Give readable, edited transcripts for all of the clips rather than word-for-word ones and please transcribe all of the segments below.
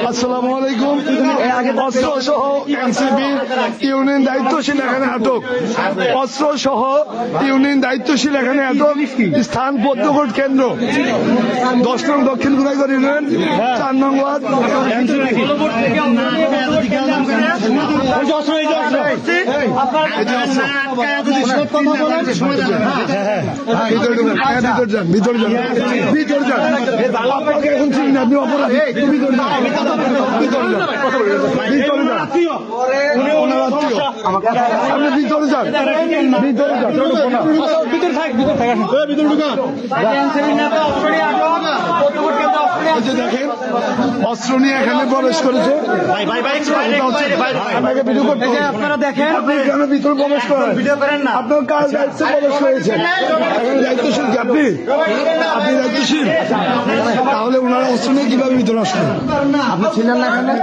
আসসালামু আলাইকুম। অস্ত্র সহ এনসিপি ইউনিয়ন দায়িত্বশীল এখানে আটক। অস্ত্র সহ ইউনিয়ন দায়িত্বশীল এখানে আটক। স্থান পদ্মকোট কেন্দ্র 10 নং দক্ষিণ গুনাইগড় ইউনিয়ন 4 নং ওয়ার্ড। ভিতরে যান আপনাকে এখন চিনি না, আপনি অপরাধী। ভিতরে যান, আপনি ভিতরে যান, দেখেন অস্ত্র নিয়ে এখানে প্রবেশ করেছে। আপনারা দেখেন এখানে ভিতরে প্রবেশ করেন, আপনার কাজ দায়িত্বে প্রবেশ করেছেন। এখানে দায়িত্বশীল কি আপনি? আপনি দায়িত্বশীল? তাহলে ওনারা অস্ত্র নিয়ে কিভাবে ভিতরে আসলেন? আপনি ছিলেন না এখানে?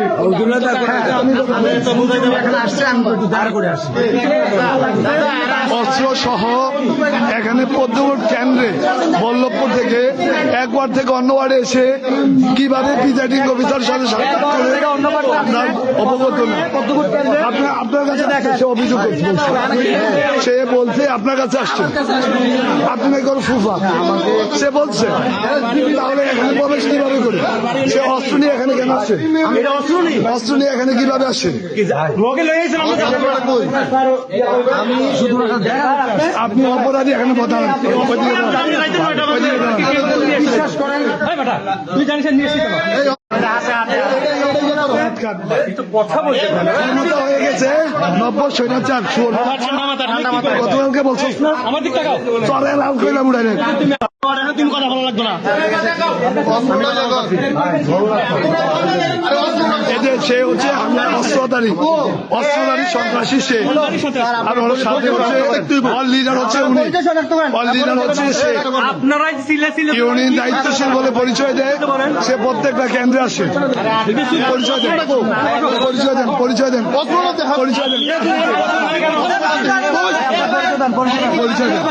অস্ত্র সহ এখানে পদ্মকোট কেন্দ্রে বল্লভপুর থেকে এক ওয়ার্ড থেকে অন্য ওয়ার্ডে এসে কিভাবে প্রিজাইডিং অফিসার সাথে সাক্ষাৎ করে অবগত না। আপনার কাছে সে অভিযোগ করছে, সে বলছে আপনার কাছে আসছে, আপনি নাকি ওর ফুফা, সে বলছে। তাহলে এখানে প্রবেশ কিভাবে করে? সে অস্ত্র নিয়ে এখানে কেন আসছে? অস্ত্র নিয়ে এখানে কিভাবে আসছে? আপনি অপরাধী, এখানে কথা বিশ্বাস করেন। হয়ে গেছে 90 স্বৈরাচার গতকালকে বলছিস না চলে লাল কইলা উড়াইলেন। তুমি কথা ভালো লাগতো না। সে হচ্ছে অস্ত্রধারী সন্ত্রাসী, সে আর ওর সাথে হচ্ছে অল লিডার হচ্ছে উনি, অল লিডার হচ্ছে সে। ইউনিয়ন দায়িত্বশীল বলে পরিচয় দেয়, সে প্রত্যেকটা কেন্দ্রে আসে। পরিচয় দেন, পরিচয় দেন, পরিচয় দেন, পরিচয় দেন, পরিচয় দেন।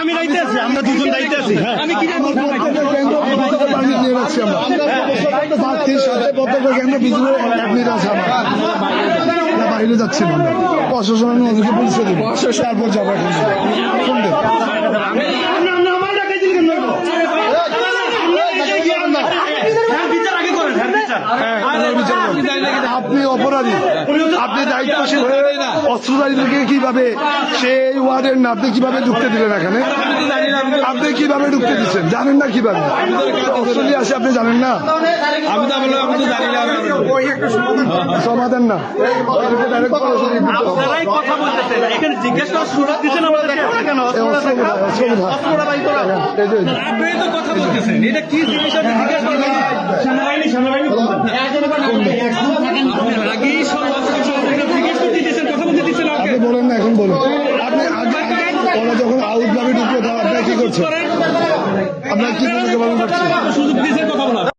আমি দায়িত্বে আছি, আমরা দুজন দায়িত্বে আছি। বাইরে যাচ্ছি আমরা প্রশাসনের নজরকে পরিচয় দেবো, তারপর যাবো। আপনি অপরাধী, আপনি দায়িত্বশীল হয়ে অস্ত্রধারীদেরকে কিভাবে সেই ওয়ার্ডের না আপনি কিভাবে ঢুকতে দিলেন এখানে? আপনি কিভাবে ঢুকতে দিচ্ছেন জানেন না? কিভাবে অস্ত্র নিয়ে আসে আপনি জানেন না? আমি তো বললাম আমি তো জানি না। সমাধান না, কথা বলতেছেন এখানে জিজ্ঞেস করার সুযোগ দিচ্ছেন আমাদেরকে কেন? আপনি তো কথা বলতেছেন, এটা কি জিনিস আপনি জিজ্ঞেস করবেন? সেনাবাহিনী সেনাবাহিনী আপনি বলেন না, এখন বলুন। আপনি ওরা যখন আউট ভাবে ঢুকলো আপনার কি করছেন? আপনার কি ভূমিকা পালন করছেন?